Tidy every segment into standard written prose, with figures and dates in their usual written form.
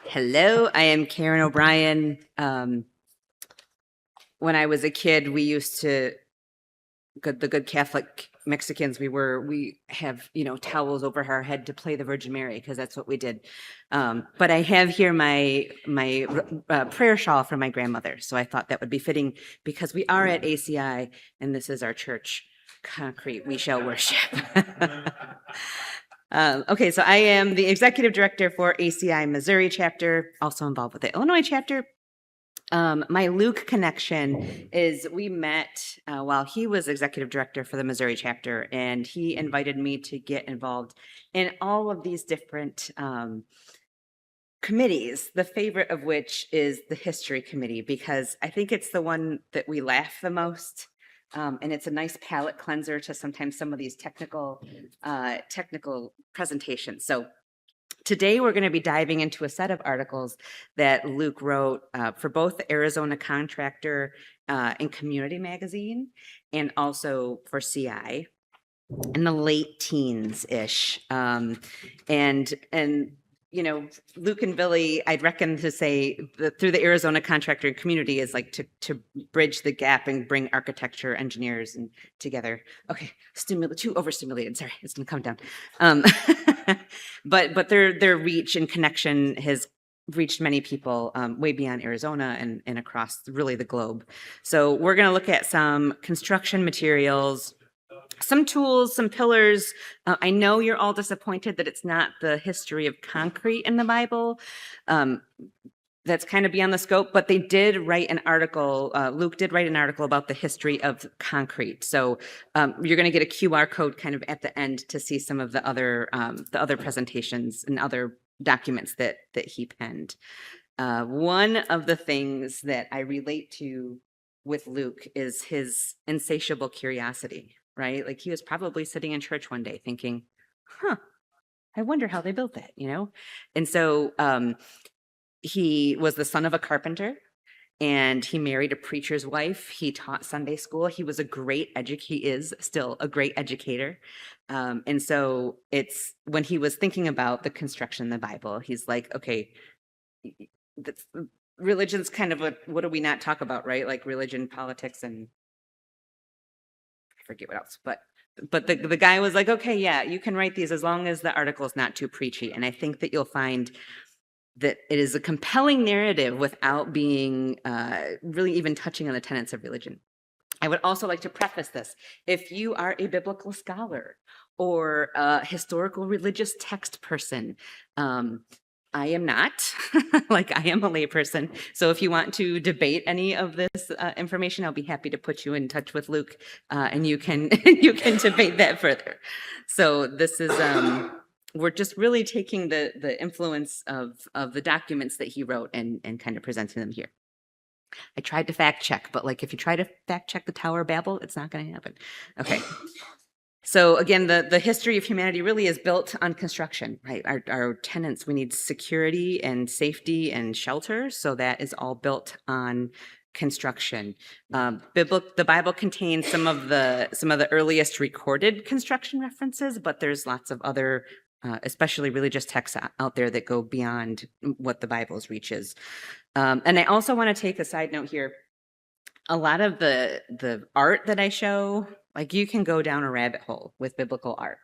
Hello, I am Karen O'Brien. When I was a kid, we used to, the good Catholic Mexicans, we have, towels over our head to play the Virgin Mary because that's what we did. But I have here my prayer shawl from my grandmother. So I thought that would be fitting because we are at ACI and this is our church. Concrete, we shall worship. Okay, so I am the executive director for ACI Missouri chapter, also involved with the Illinois chapter. My Luke connection is we met while he was executive director for the Missouri chapter, and he invited me to get involved in all of these different committees, the favorite of which is the history committee, because I think it's the one that we laugh the most. And it's a nice palate cleanser to sometimes some of these technical presentations. So today we're going to be diving into a set of articles that Luke wrote for both the Arizona Contractor and Community magazine, and also for CI in the late teens-ish. Luke and Billie, I'd reckon to say through the Arizona Contractor and Community is like to bridge the gap and bring architecture engineers and together. Okay, too overstimulated. Sorry, it's gonna come down. But their reach and connection has reached many people way beyond Arizona and across really the globe. So we're gonna look at some construction materials, some tools, some pillars. I know you're all disappointed that it's not the history of concrete in the Bible. That's kind of beyond the scope, but they did write an article. Luke did write an article about the history of concrete. So you're going to get a QR code kind of at the end to see some of the other presentations and other documents that he penned. One of the things that I relate to with Luke is his insatiable curiosity. Right? Like he was probably sitting in church one day thinking, I wonder how they built that, And so he was the son of a carpenter and he married a preacher's wife. He taught Sunday school. He was he is still a great educator. And so it's when he was thinking about the construction in the Bible, he's like, okay, religion's kind of what do we not talk about, right? Like religion, politics, and forget what else, but the guy was like, okay, yeah, you can write these as long as the article is not too preachy. And I think that you'll find that it is a compelling narrative without being really even touching on the tenets of religion. I would also like to preface this. If you are a biblical scholar or a historical religious text person, I am not. Like I am a layperson. So if you want to debate any of this information, I'll be happy to put you in touch with Luke, and you can debate that further. So this is we're just really taking the influence of the documents that he wrote and kind of presenting them here. I tried to fact check, but like if you try to fact check the Tower of Babel, it's not going to happen. Okay. So again, the history of humanity really is built on construction, right? Our tenants, we need security and safety and shelter. So that is all built on construction. The Bible contains some of the earliest recorded construction references, but there's lots of other, especially religious texts out there that go beyond what the Bible's reaches. And I also want to take a side note here. A lot of the art that I show, like you can go down a rabbit hole with biblical art.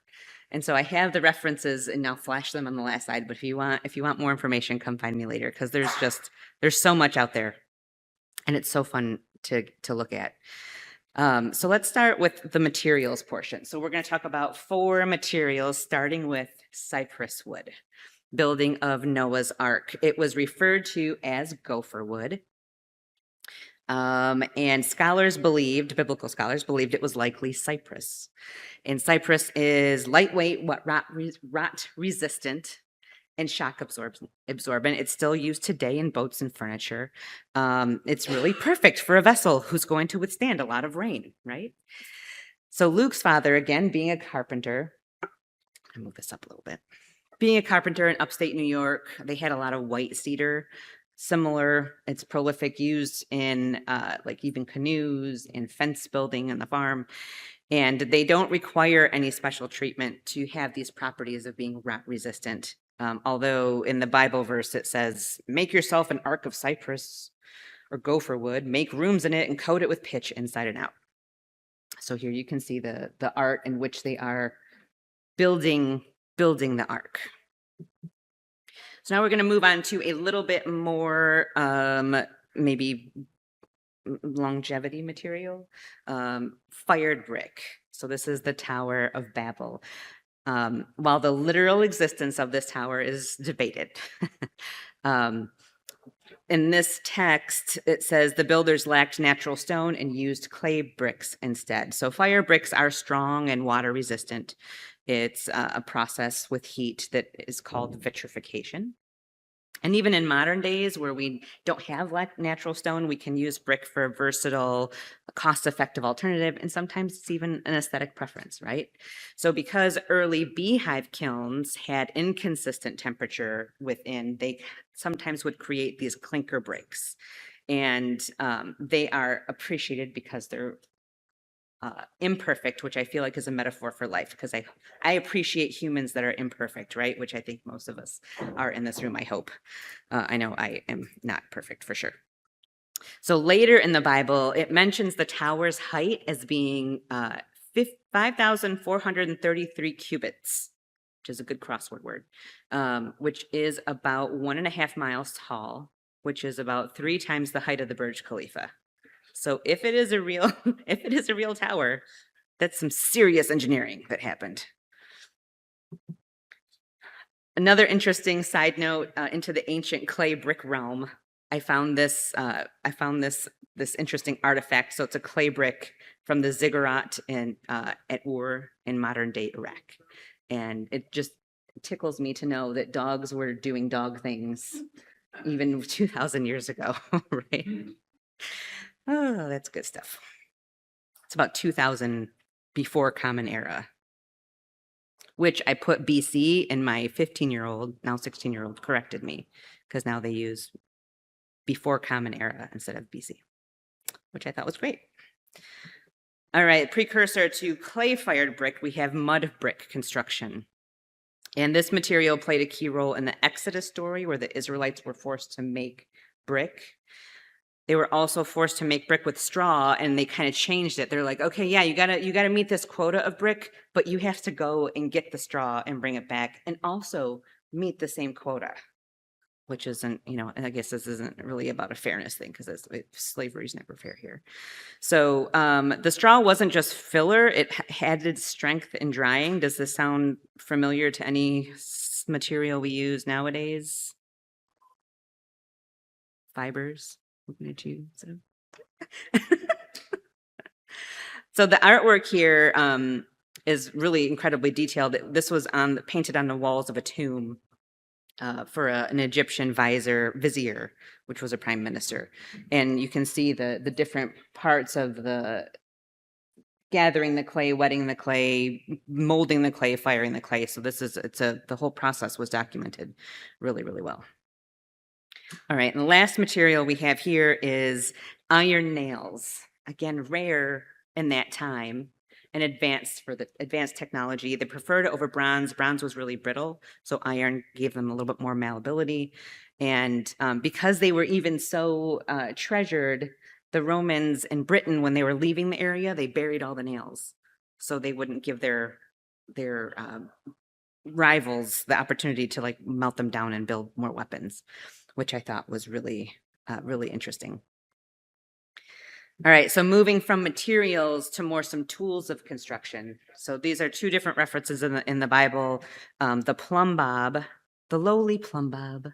And so I have the references and I'll flash them on the last slide. But if you want more information, come find me later because there's so much out there. And it's so fun to look at. So let's start with the materials portion. So we're going to talk about 4 materials, starting with cypress wood, building of Noah's Ark. It was referred to as gopher wood. And biblical scholars believed it was likely cypress. And cypress is lightweight, rot resistant, and shock absorbent. It's still used today in boats and furniture. It's really perfect for a vessel who's going to withstand a lot of rain, right? So Luke's father, again, being a carpenter, I'll move this up a little bit. Being a carpenter in upstate New York, they had a lot of white cedar. Similar, it's prolific, used in like even canoes and fence building on the farm. And they don't require any special treatment to have these properties of being rot resistant. Although in the Bible verse it says, make yourself an ark of cypress or gopher wood, make rooms in it and coat it with pitch inside and out. So here you can see the art in which they are building the ark. So now we're going to move on to a little bit more maybe longevity material, fired brick. So this is the Tower of Babel. While the literal existence of this tower is debated. In this text, it says the builders lacked natural stone and used clay bricks instead. So fire bricks are strong and water resistant. It's a process with heat that is called vitrification. And even in modern days where we don't have natural stone, we can use brick for a versatile, cost-effective alternative, and sometimes it's even an aesthetic preference, right? So because early beehive kilns had inconsistent temperature within, they sometimes would create these clinker bricks. And they are appreciated because they're imperfect, which I feel like is a metaphor for life, because I appreciate humans that are imperfect, right? Which I think most of us are in this room, I hope. I know I am not perfect for sure. So later in the Bible, it mentions the tower's height as being 5,433 cubits, which is a good crossword word, which is about 1.5 miles tall, which is about 3 times the height of the Burj Khalifa. So if it is a real tower, that's some serious engineering that happened. Another interesting side note into the ancient clay brick realm. I found this interesting artifact. So it's a clay brick from the ziggurat at Ur in modern day Iraq, and it just tickles me to know that dogs were doing dog things even 2,000 years ago, right? Oh, that's good stuff. It's about 2000 before Common Era, which I put BC, and my 15-year-old, now 16-year-old, corrected me because now they use before Common Era instead of BC, which I thought was great. All right, precursor to clay-fired brick, we have mud brick construction. And this material played a key role in the Exodus story where the Israelites were forced to make brick. They were also forced to make brick with straw, and they kind of changed it. They're like, okay, yeah, you gotta meet this quota of brick, but you have to go and get the straw and bring it back and also meet the same quota, which isn't, and I guess this isn't really about a fairness thing because slavery is never fair here. So the straw wasn't just filler, it added strength in drying. Does this sound familiar to any material we use nowadays? Fibers? Looking at you. So the artwork here is really incredibly detailed. This was painted on the walls of a tomb for an Egyptian vizier, which was a prime minister. And you can see the different parts of the gathering the clay, wetting the clay, molding the clay, firing the clay. So the whole process was documented really, really well. All right, and the last material we have here is iron nails. Again, rare in that time and advanced technology. They preferred it over bronze. Bronze was really brittle, so iron gave them a little bit more malleability. And because they were even so treasured, the Romans in Britain, when they were leaving the area, they buried all the nails, so they wouldn't give their rivals the opportunity to melt them down and build more weapons, which I thought was really, really interesting. All right, so moving from materials to some tools of construction. So these are 2 different references in the Bible, the plumb bob, the lowly plumb bob,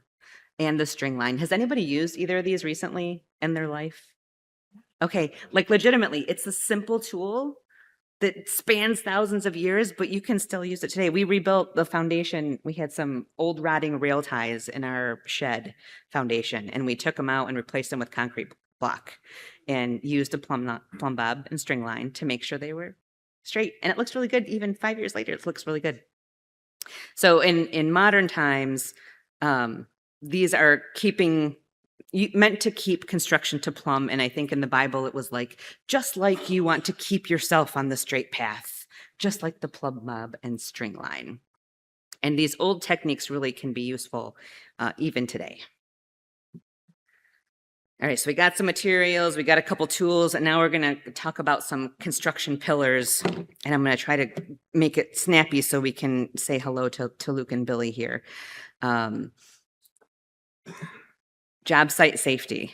and the string line. Has anybody used either of these recently in their life? Okay, legitimately, it's a simple tool that spans thousands of years, but you can still use it today. We rebuilt the foundation. We had some old rotting rail ties in our shed foundation, and we took them out and replaced them with concrete block and used a plumb bob and string line to make sure they were straight. And it looks really good. Even 5 years later, it looks really good. So in modern times, these are meant to keep construction to plumb. And I think in the Bible, it was just like you want to keep yourself on the straight path, just like the plumb bob and string line. And these old techniques really can be useful even today. All right, so we got some materials, we got a couple tools, and now we're going to talk about some construction pillars. And I'm going to try to make it snappy so we can say hello to Luke and Billie here. Job site safety.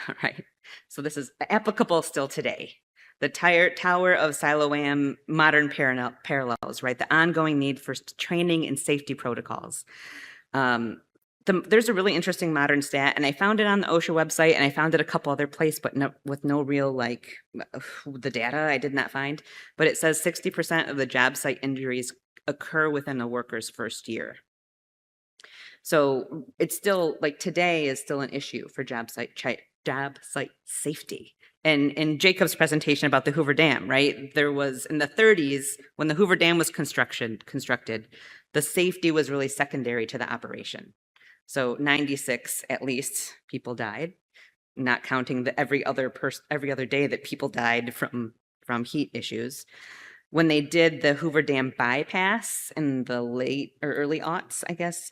All right, so this is applicable still today. The Tower of Siloam modern parallels, right? The ongoing need for training and safety protocols. There's a really interesting modern stat, and I found it on the OSHA website, and I found it a couple other places, but with no real, like, the data I did not find. But it says 60% of the job site injuries occur within a worker's first year. So it's still, like, today is still an issue for job site safety. And in Jacob's presentation about the Hoover Dam, right? There was, in the 30s, when the Hoover Dam was constructed, the safety was really secondary to the operation. So 96, at least, people died, not counting the every other day that people died from heat issues. When they did the Hoover Dam bypass in the late or early aughts, I guess,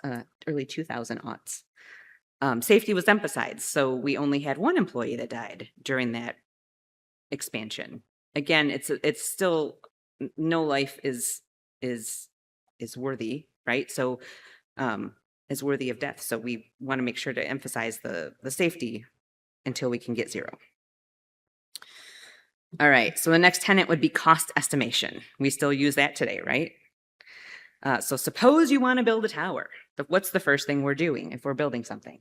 early 2000 aughts, safety was emphasized. So we only had one employee that died during that expansion. Again, it's still, no life is worthy, right? So is worthy of death. So we want to make sure to emphasize the safety until we can get zero. All right, so the next tenet would be cost estimation. We still use that today, right? So suppose you want to build a tower. What's the first thing we're doing if we're building something?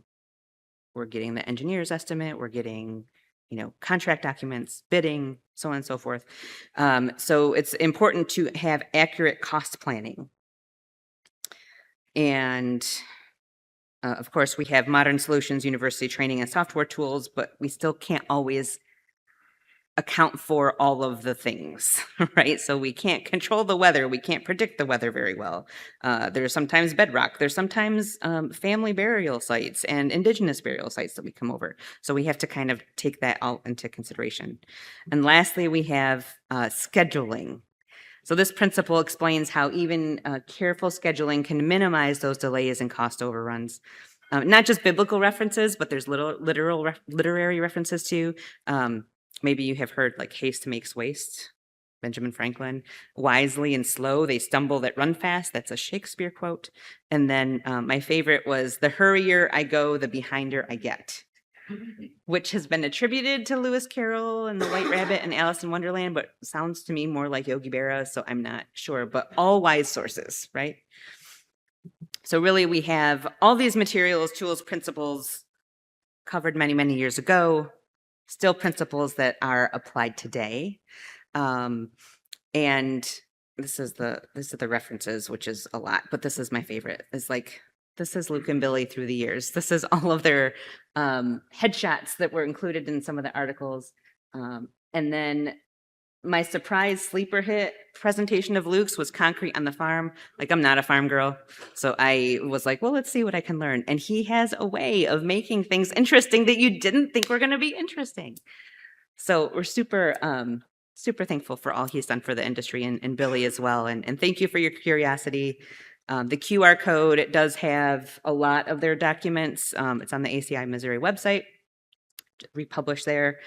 We're getting the engineer's estimate, we're getting, contract documents, bidding, so on and so forth. So it's important to have accurate cost planning. And of course, we have modern solutions, university training, and software tools, but we still can't always account for all of the things, right? So we can't control the weather. We can't predict the weather very well. There's sometimes bedrock. There's sometimes family burial sites and indigenous burial sites that we come over. So we have to kind of take that all into consideration. And lastly, we have scheduling. So this principle explains how even careful scheduling can minimize those delays and cost overruns. Not just biblical references, but there's literary references too. Maybe you have heard like haste makes waste, Benjamin Franklin. Wisely and slow, they stumble that run fast. That's a Shakespeare quote. And then my favorite was, the hurrier I go, the behinder I get, which has been attributed to Lewis Carroll and the White Rabbit and Alice in Wonderland, but sounds to me more like Yogi Berra, so I'm not sure, but all wise sources, right? So really we have all these materials, tools, principles covered many, many years ago, still principles that are applied today. And this is the references, which is a lot, but this is my favorite. It's like, this is Luke and Billie through the years. This is all of their headshots that were included in some of the articles. And then my surprise sleeper hit presentation of Luke's was concrete on the farm. Like, I'm not a farm girl, so I was like, well, let's see what I can learn. And he has a way of making things interesting that you didn't think were going to be interesting. So we're super thankful for all he's done for the industry, and Billie as well. And thank you for your curiosity. The QR code, it does have a lot of their documents. It's on the ACI Missouri website, republished there.